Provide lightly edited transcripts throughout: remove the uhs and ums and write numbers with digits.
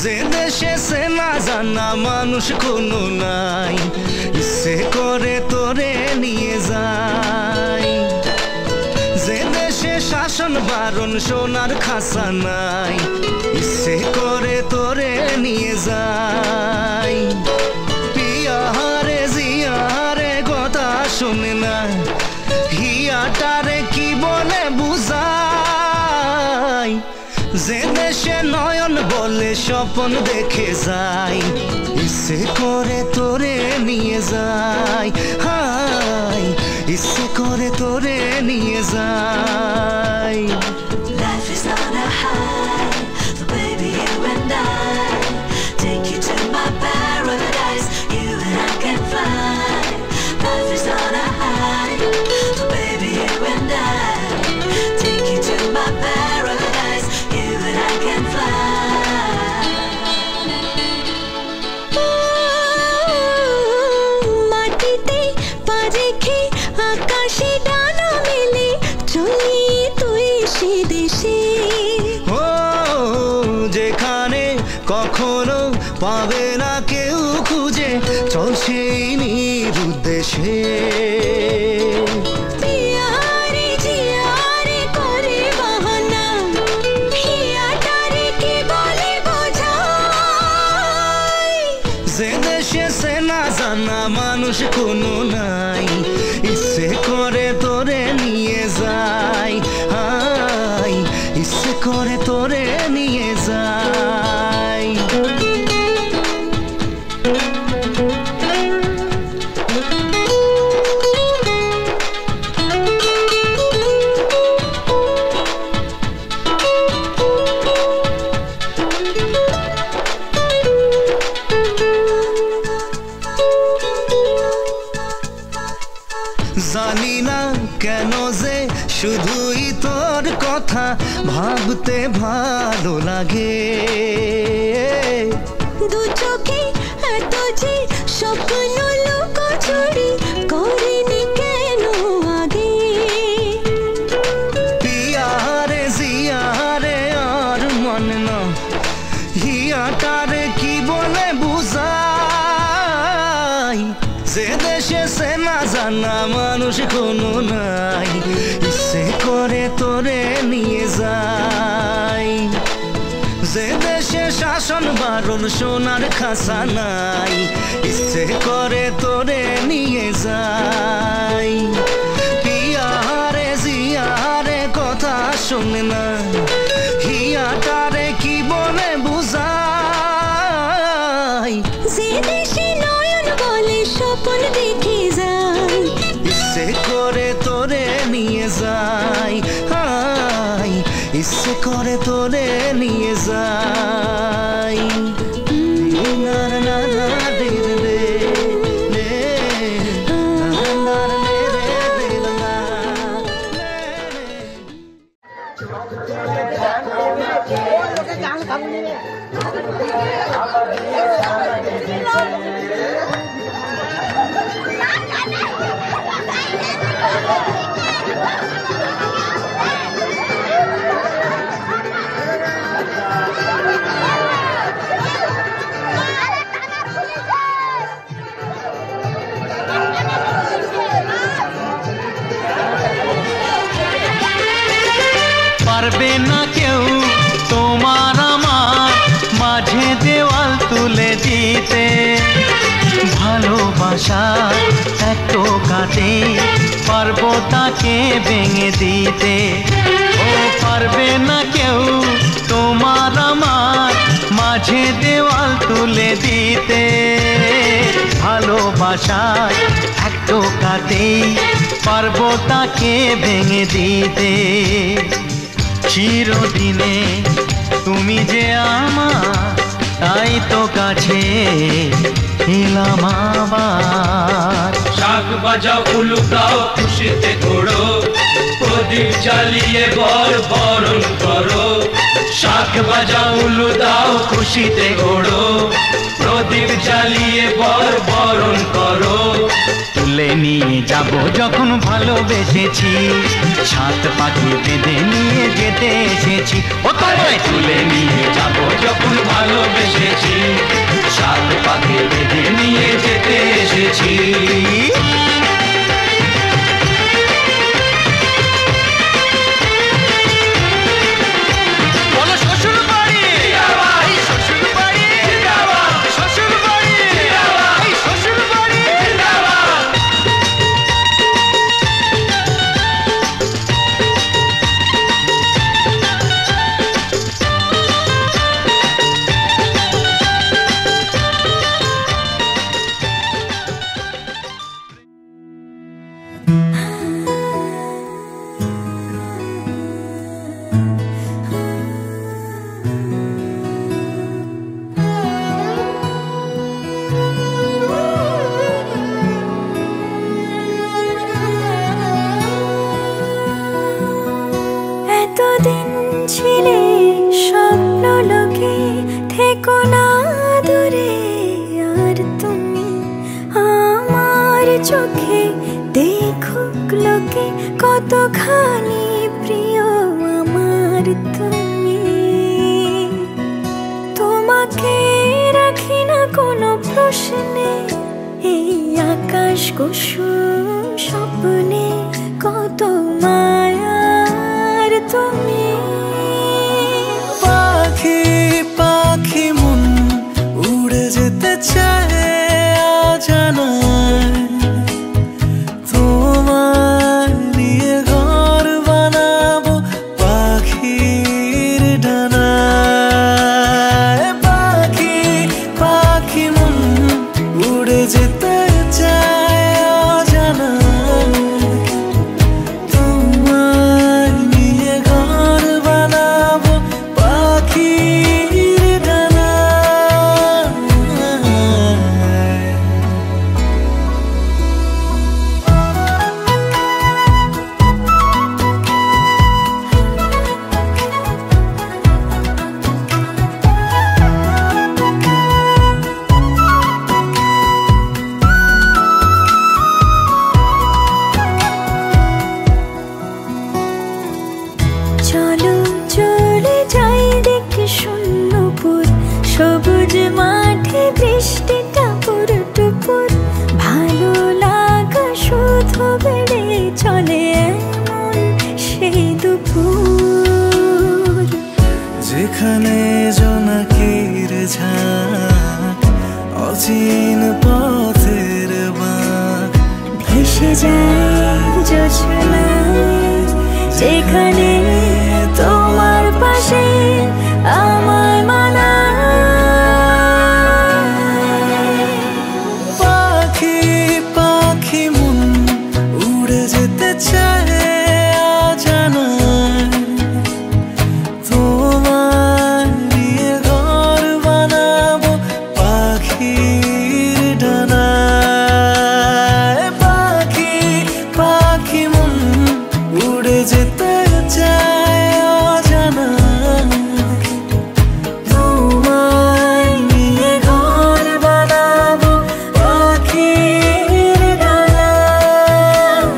যে দেশে চেনা জানা মানুষ কোনো নাই, ইচ্ছে করে তোরে নিয়ে যাই। যে দেশে শাসন বারণ সোনার খাসা নাই, ইচ্ছে করে তোরে নিয়ে যাই। পিয়ারে জিয়ারে কথা শুনে না, হিয়াটারে কি বলে বুঝাই। যে দেশে নয়ন বলে স্বপ্ন দেখে যাই, ইচ্ছে করে তোরে নিয়ে যাই। হাই ইচ্ছে করে তোরে নিয়ে যাই। Life is on a high, so baby you and I take you to my paradise. You and I can fly. Life is on a high, so baby you and I take you to my paradise. You and I can fly. মাটিতে পা রেখে আকাশে ডানা মেলে চলি তুই সে দেশে। ও যেখানে কখনো পাবে না কেউ খুঁজে, চল সেই নিরুদ্দেশে। পিয়ারে জিয়ারে করে বাহানা, হিয়াটারে কি বলে বোঝাই। যে দেশে চেনা জানা মানুষ কোনো নাই, ইচ্ছে করে তোরে নিয়ে যাই। হাই ইচ্ছে করে তোরে নিয়ে যাই। জানি না কেন যে শুধুই তোর কথা ভাবতে ভালো লাগে। দু চোখে এত যে স্বপ্ন লুকোচুরি করিনি কেন আগে। পিয়ারে জিয়ারে আর মন না, হিয়াটারে কি বলে বুঝাই। যে দেশে চেনা জানা মানুষ কোনো নাই, ইচ্ছে করে তোরে নিয়ে যাই। যে দেশে শাসন বারণ সোনার খাসা নাই, ইচ্ছে করে তোরে নিয়ে যাই। পিয়ারে জিয়ারে কথা শুনে না, হিয়াটারে কি বলে বুঝাই। যে দেশে নয়ন বলে স্বপ্ন দেখে যাই, ইচ্ছে করে তোরে নিয়ে যাই। হাই ইচ্ছে করে তোরে নিয়ে যাই। না না না দে দে নে না না রে রে না। পারবে না কেউ তোমার আমার মাঝে দেওয়াল তুলে দিতে। ভালোবাসা একটু কাটে পারবো তাকে ভেঙে দিতে। ও পারবে না কেউ তোমার আমার মাঝে দেওয়াল তুলে দিতে। ভালোবাসা একটু কাটে পারবো তাকে ভেঙে দিতে। চিরদিনে তুমি যে আমার, তাই তো কাছে এলাম আবার। শাক বাজাও উলু গাও খুশিতে ঘোড়ো, প্রদীপ জ্বালিয়ে বরণ করো। শাক বাজাও উলু দাও খুশিতে ঘোড়ো, প্রদীপ জ্বালিয়ে বরণ করো। তুলে নিয়ে যাব যখন ভালোবেসেছি, সাত পাখি বেঁধে নিয়ে যেতে এসেছি, ও তোমায় তুলে নিয়ে যাব যখন ভালোবেসেছি, সাত পাকে বেঁধে নিয়ে যেতে এসেছি। বলো শ্বশুর বাড়ি, এই শ্বশুর বাড়ি, শ্বশুর বাড়ি, এই শ্বশুর বাড়ি। এতদিন ছিলে স্বপ্ন লোকে, থেকো না দূরে আর তুমি আমার চোখে। দেখুক লোকে কতখানি প্রিয় আমার তুমি। তোমাকে রাখি না কোনো প্রশ্নে, এই আকাশ কুসুম স্বপ্নে কত মায়ার তুমি। পাখি পাখি মন উড়ে যেতে চায় অজানায়, তোমার নিয়ে ঘর বানাবো পাখির ডানায়। পাখি পাখি মন উড়ে যেতে চায় অজানায়, তোমার নিয়ে ঘর বানাবো পাখির ডানায়। চলো চলে যাই দেখে শূন্যপুর, সবুজ মাঠে বৃষ্টি টাপুর টুপুর। ভালো লাগা শুধু বেড়ে চলে এমন সেই দুপুর, যেখানে জোনাকির ঝাঁক অচিন পথের বাঁক, ভেসে যায় জোছনায়। যেখানে তোমার পাশে আমার মানায়। পাখি পাখি মন উড়ে যেতে চায় অজানায়, তোমার নিয়ে ঘর বানাবো পাখির ডানায়। পাখি পাখি মন উড়ে যেতে চায় অজানায়, তোমার নিয়ে ঘর বানাবো পাখির ডানায়।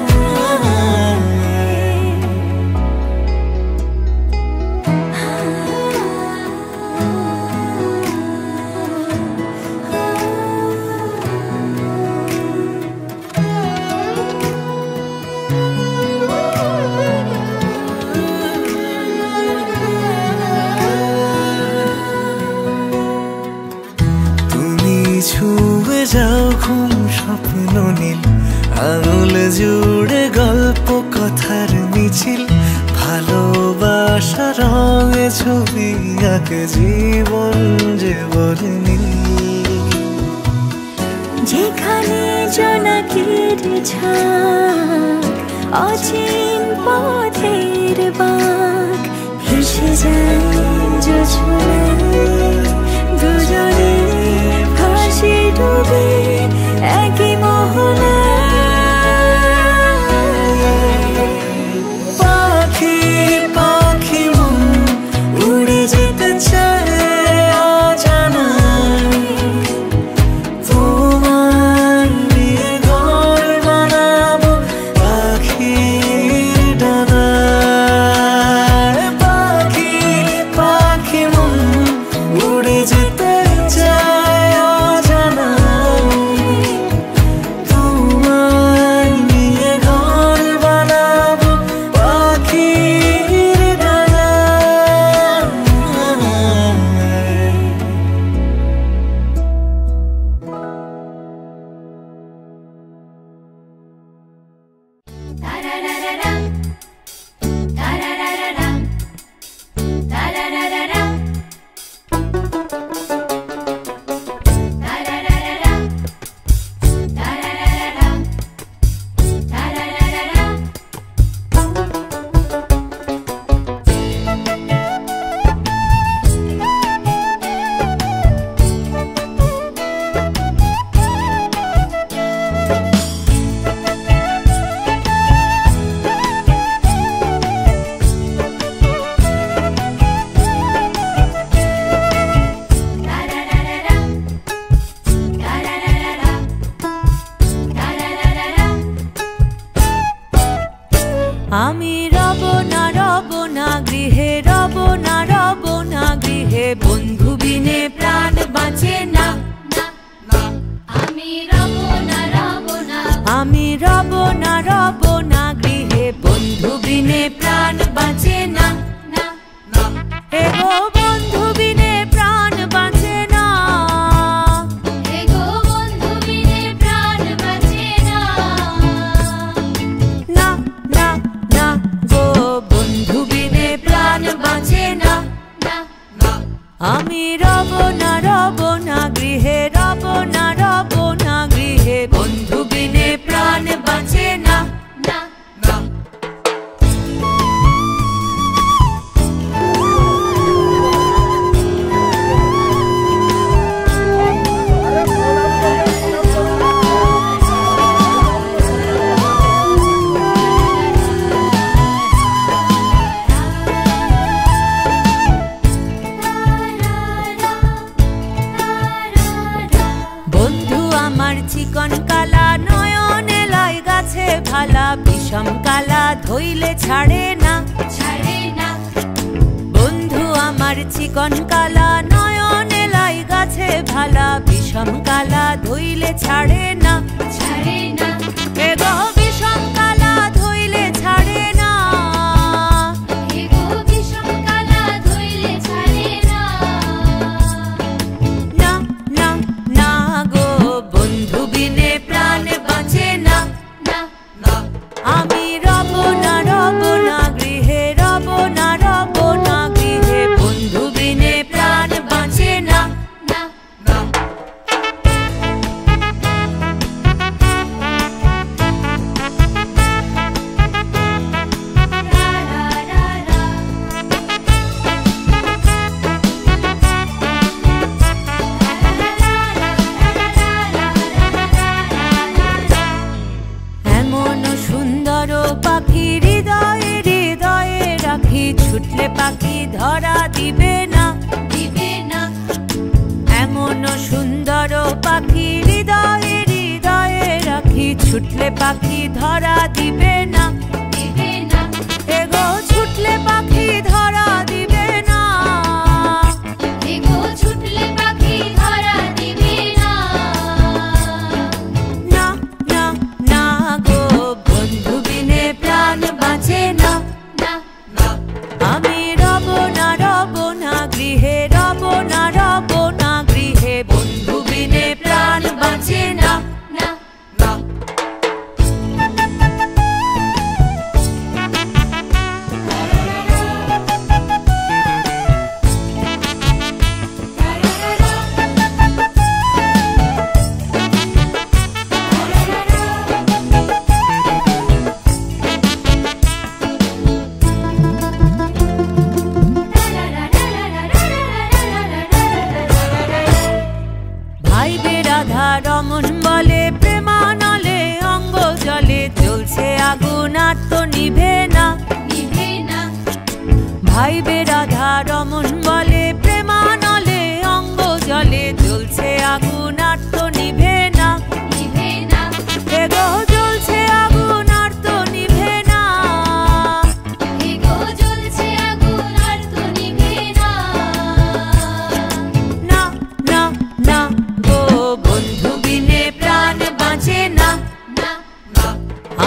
তুমি ছুঁয়ে যাও ঘুম স্বপ্ন নীল, আঙুল জুড়ে গল্প কথার মিছিল। ভালোবাসা রঙে ছবি আঁকে জীবন যে বলে নীল। যেখানে জোনাকির ঝাঁক অচিন পথের বাঁক, ভেসে যায় জোছনায়। দুজনে ভাসি ডুবে একই মোহনায়। পাখি পাখি মন উড়ে যেতে চায় অজানায়, তোমার নিয়ে ঘর বানাবো পাখির ডানায়। পাখি বিনে প্রাণ বাঁচে না। আমি রব না রব না, আমি রব না রব না গৃহে, বন্ধু বিনে প্রাণ বাঁচে না। এগো বন্ধু বিনে প্রাণ বাঁচে না, এগো বন্ধু বিনে প্রাণ বাঁচে না। না না না গো বন্ধু বিনে প্রাণ বাঁচে না। আমি রব না রব না গৃহে, রব না রব না গৃহে, বন্ধু বিনে প্রাণ বাঁচে না। চিকন কালা নয়নে লাই গাছে ভালা, বিষম কালা ধইলে ছাড়ে না, ছাড়ে না। বন্ধু আমার চিকন কালা নয়নে লাই গাছে ভালা, বিষম কালা ধইলে ছাড়ে না, ছাড়ে না। এগো বিষম কালা ধইলে ছাড়ে না, এগো বিষম কালা ধইলে ছাড়ে না। না না না গো বন্ধু বিনে প্রাণ বাঁচে না। আমি রব না রব না গৃহে, রব না রব না গৃহে, বন্ধু বিনে প্রাণ বাঁচে না। পাখি হৃদয়ে হৃদয়ে রাখি, ছুটলে পাখি ধরা দিবে না, দিবে না। এমন সুন্দর পাখি হৃদয়ে হৃদয়ে রাখি, ছুটলে পাখি ধরা দিবে না, দিবে না। এগো ছুটলে পাখি ধরা দিবে না, এগো ছুটলে পাখি ধরা দিবে না। না না না গো বন্ধু বিনে প্রাণ বাঁচে না। আমি রব না রব না গৃহে, রব না রব না গৃহে, বন্ধু বিনে প্রাণ বাঁচে না। রমন বলে প্রেমানলে অঙ্গ জলে, জ্বলছে আগুন আর তো নিভে না, নিভে না। ভাই বেরাধা রমন বলে প্রেমানলে অঙ্গ জলে, জ্বলছে আগুন আর তো নিভে না, নিভে না। এগো জ্বলছে আগুন আর তো নিভে না, এগো জ্বলছে আগুন আর তো নিভে না। না না না গো বন্ধু বিনে প্রাণ বাঁচে না।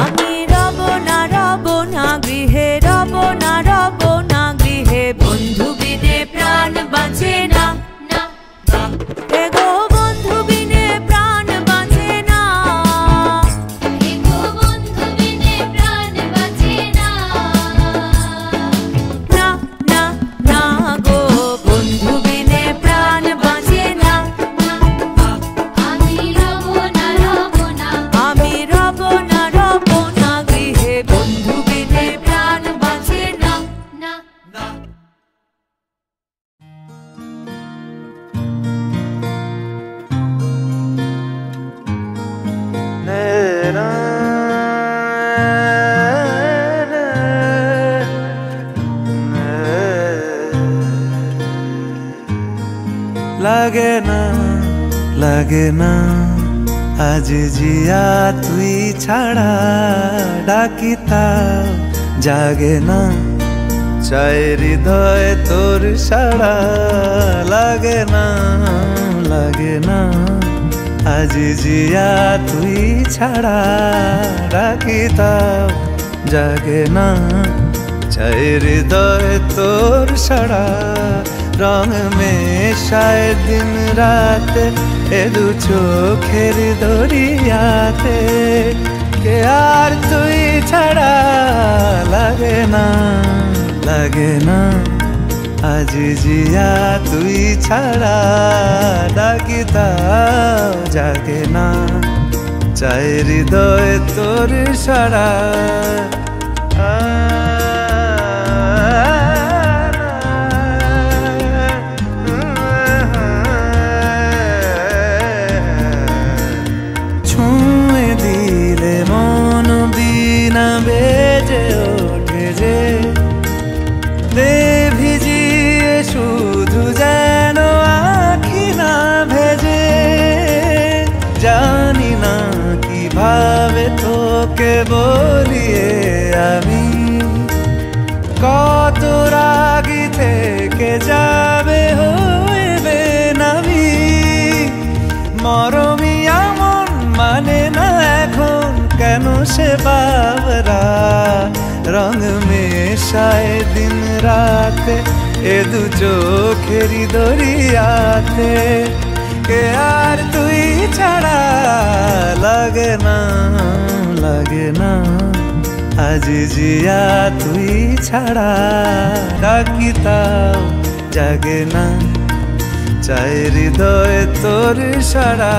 আমি রব না রব না গৃহে, রব না রব না গৃহে, বন্ধু বিনে প্রাণ বাঁচে না। এগো বন্ধু বিনে প্রাণ বাঁচে না, এগো বন্ধু বিনে প্রাণ বাঁচে না। না না না গো বন্ধু বিনে প্রাণ বাঁচে না। আমি রব না রব না, আমি রব না রব না গৃহে, বন্ধু বিনে প্রাণ বাঁচে না। লাগে না লাগে না আজ জিয়া তুই ছাড়া, ডাকিতা জাগে না চাই হৃদয় তোর সারা লাগে না লাগে না আজি জিয়া তুই ছাড়া ডাকি তাও জাগে না চাই হৃদয় তোর সারা রং মেশায় দিন রাতে এ দু চোখের দরিয়াতে কে আর তুই ছাড়া লাগে না লাগে না আজি জিয়া তুই ছাড়া ডাকি তাও জাগে না চাই হৃদয় তোর সারা ছুঁয়ে দিলে মন বিনা বেজে ওঠে যে দে ভিজিয়ে শুধু যেন আখি না ভেজে জানি না কিভাবে তোকে বলিয়ে আমি কত রাগি থেকে যাবে হইবে নামি মরমি আমন মানে না এখন কেন সে বাবরা রং মেশায় দিন রাতে এ দু চোখেরি দরিয়াতে কে আর তুই ছাড়া লাগে না লাগে না আজি জিয়া তুই ছাড়া ডাকি তাও জাগে না চাই হৃদয় তোর সারা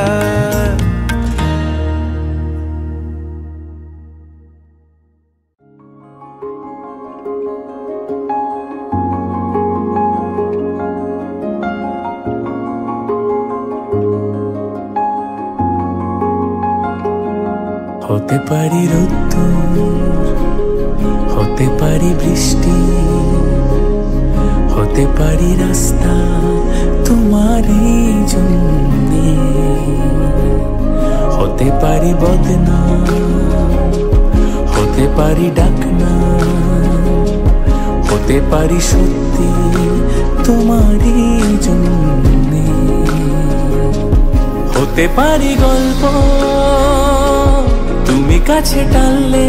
হতে পারি রোদ্দুর হতে পারি বৃষ্টি হতে পারি রাস্তা তোমারই জন্যে হতে পারি বদনাম হতে পারি ডাকনাম হতে পারি সত্যি তোমারই জন্যে হতে পারি গল্প তুমি কাছে টানলে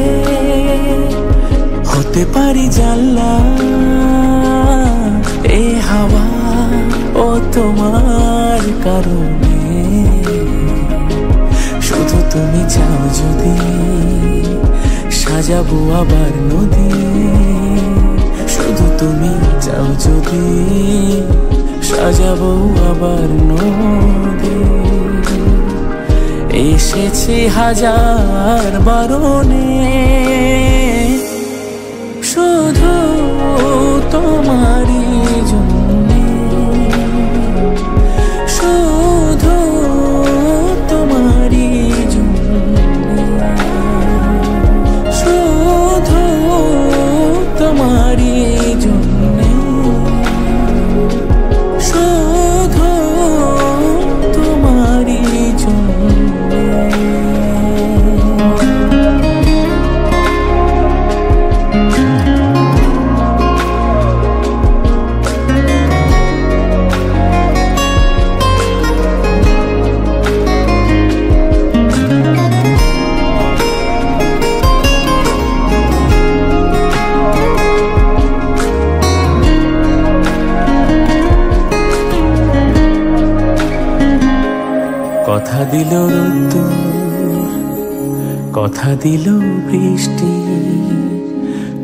হতে পারি জানলা এ হাওয়া ও তোমার কারণে শুধু তুমি চাও যদি সাজাবো আবার নদী শুধু তুমি চাও যদি সাজাবো আবার নদী এসেছি হাজার বারণে শুধু তোমারই জন্যে শুধু তোমারই জন্যে শুধু তোমারই জন্যে শুধু তোমারই জন্যে কথা দিল রোদ্দুর কথা দিল বৃষ্টি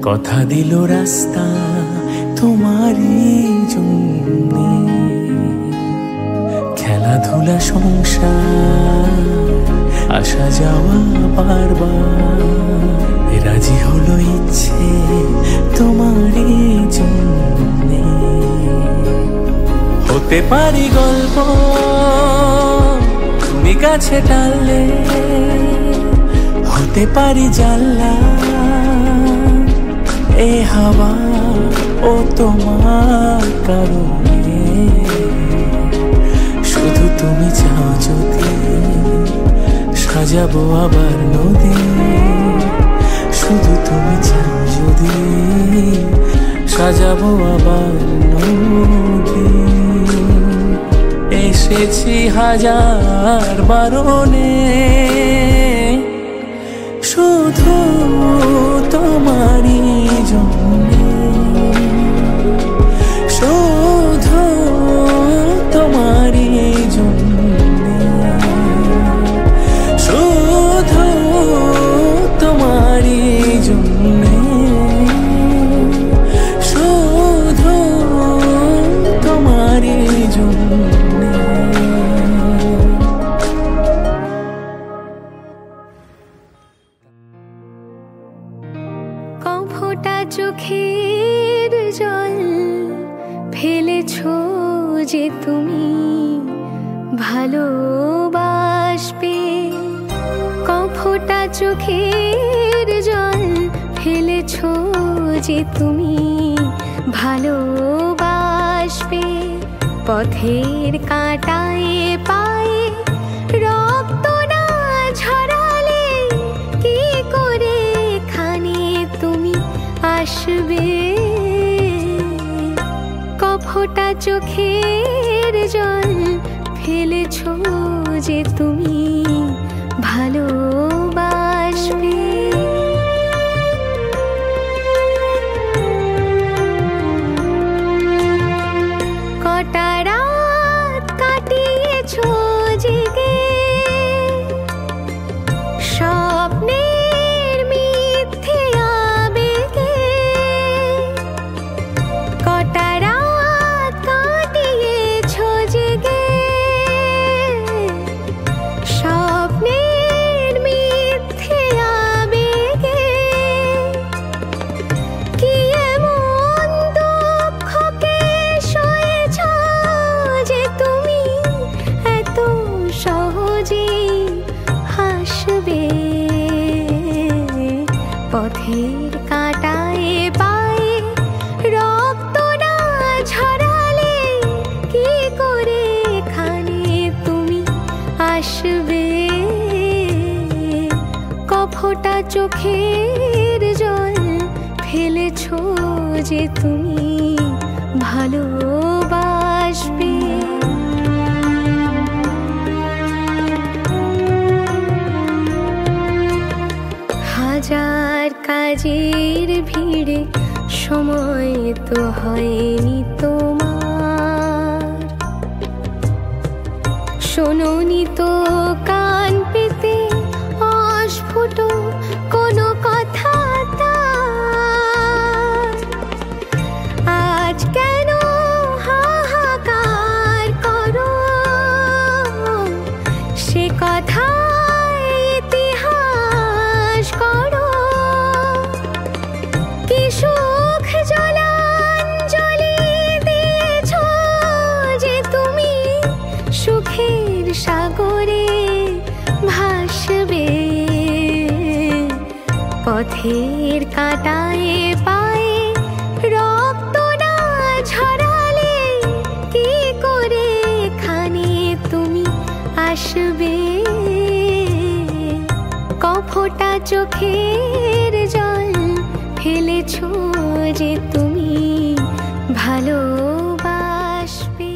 কথা দিল রাস্তা তোমারই জন্যে খেলাধুলা সংসার আসা যাওয়া বারবার রাজি হলো ইচ্ছে তোমারই জন্যে হতে পারি গল্প তুমি কাছে টানলে হতে পারি জানলা এ হাওয়া ও তোমার কারণে শুধু তুমি চাও যদি সাজাবো আবার নদী শুধু তুমি চাও যদি সাজাবো আবার নদী। এসেছি হাজার বারণে শুধু তোমারই জন্যে, শুধু তোমারই জন্যে, শুধু তোমারই জন্যে, শুধু তোমারই জন্যে। কফোটা চোখের জল ফেলেছো যে তুমি ভালোবাসবে, কফোটা চোখের জল ফেলেছো যে তুমি ভালোবাসবে। পথের কাঁটায় পায়ে রক্ত না ঝরালে কি করে এখানে তুমি আসবে। কফোটা চোখের জল ফেলেছো যে তুমি ভালোবাসবে। কটা রাত কাটিয়েছো জেগে স্বপ্নের মিথ্যে আবেগে, কটা রাত কাটিয়েছো জেগে স্বপ্নের মিথ্যে আবেগে। কি এমন দুঃখকে সয়েছ যে তুমি এত সহজেই হাসবে। পথের কাঁটায় পায়ে রক্ত না ঝরালে কি করে এখানে তুমি আসবে। কফোটা চোখের জল ফেলেছো যে তুমি ভালোবাসবে। হাজার কাজের ভিড়ে সময় তো হয়নি তোমার, শোনোনি তো কান পেতে অস্ফুট কোনো কথা তার। আজ কেন হাহাকার করো সে কথা ইতিহাস করো। কি সুখ জলাঞ্জলি দিয়েছো যে তুমি সুখের সাগরে ভাসবে। পথের কাঁটায় পায়ে রক্ত না ঝরালে কি করে এখানে তুমি আসবে। কফোটা চোখের জল ফেলেছো যে তুমি ভালোবাসবে।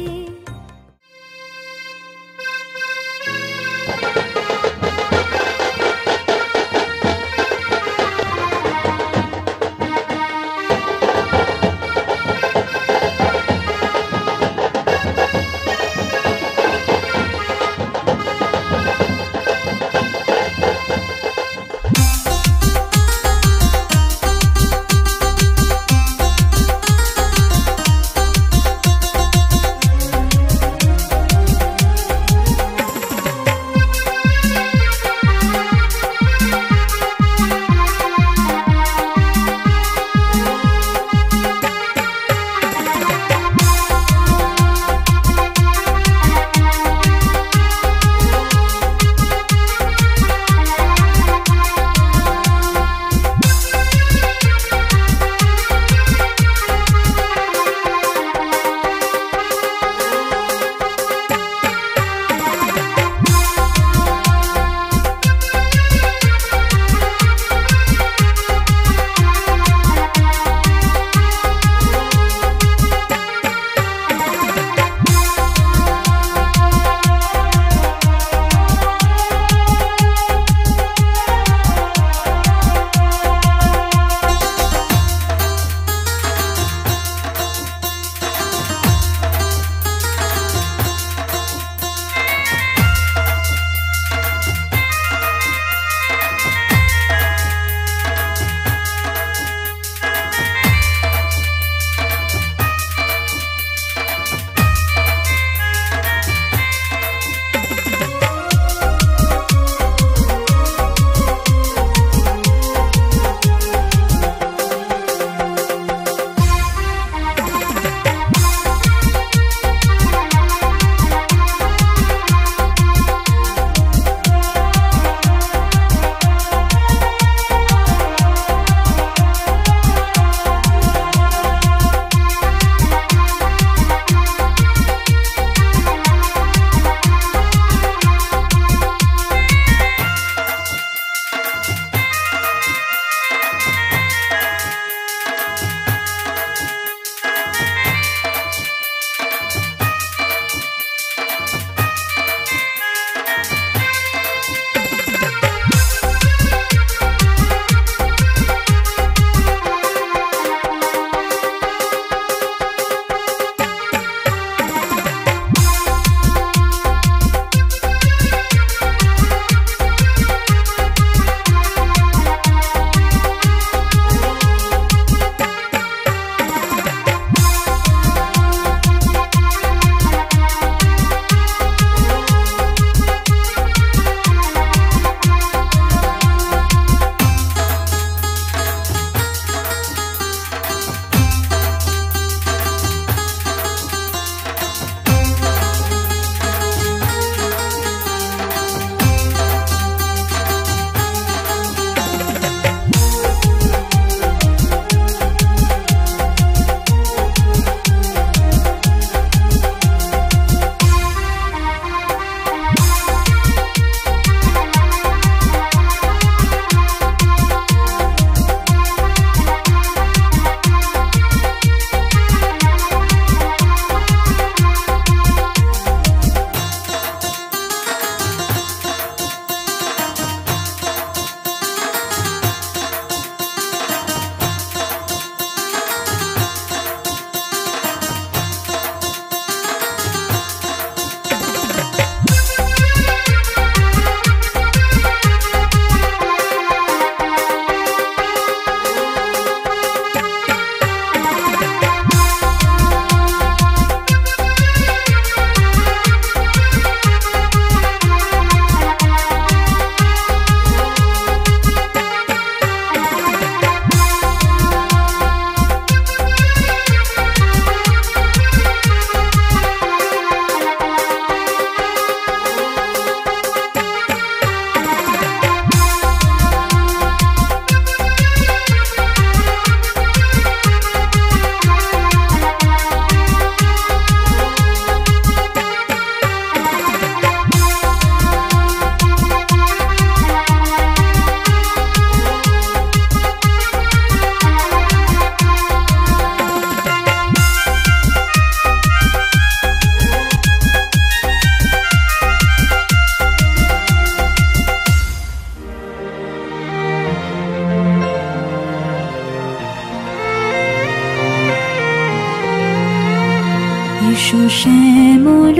এসো শ্যামল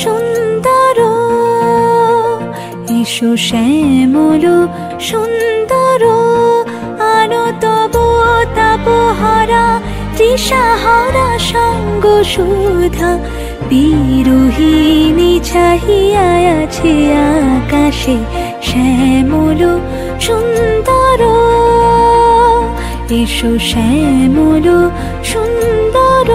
সুন্দর, এসো শ্যামল সুন্দর, আনো তব তাপহারা তৃষাহারা সঙ্গ সুধা। বিরোহিণী চাহিয়া আছে আকাশে শ্যামল সুন্দর, এসো শ্যামল সুন্দর।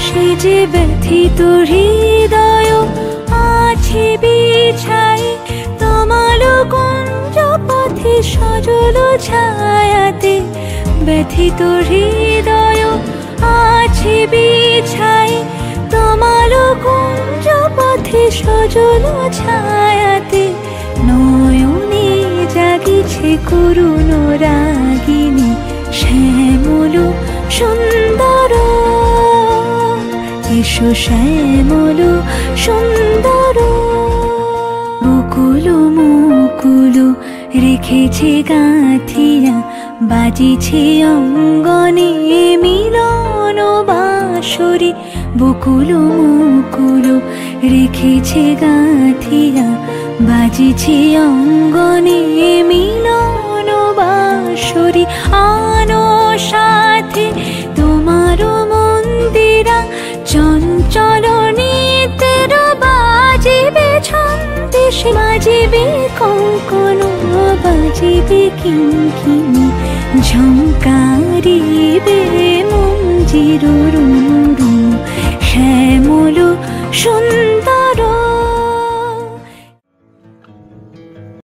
সে যে ব্যথিত হৃদয় আছে বিছাই, তমাল কুঞ্জ পথে সজল ছায়াতে। ব্যথিত হৃদয় আছে বিছাই, তমাল কুঞ্জ পথে সজল ছায়াতে। নয়নে জাগিছে করুণ রাগিনী শ্যামল সুন্দর, এসো শ্যামল সুন্দর। বকুল মুকুল রেখেছে গাঁথিয়া, বাজিছে অঙ্গনে মিলন বাঁশরি। বকুল মুকুল রেখেছে গাঁথিয়া, বাজিছে অঙ্গনে মিলন বাঁশরি। আনো সাথে তোমার মন্দিরা, চঞ্চল নিতের বাজিবে ছন্দেশে। বাজিবে কঙ্কণ, বাজিবে কিঙ্কিণী, ঝঙ্কারিবে মঞ্জির রুনু। শ্যামল সুন্দর,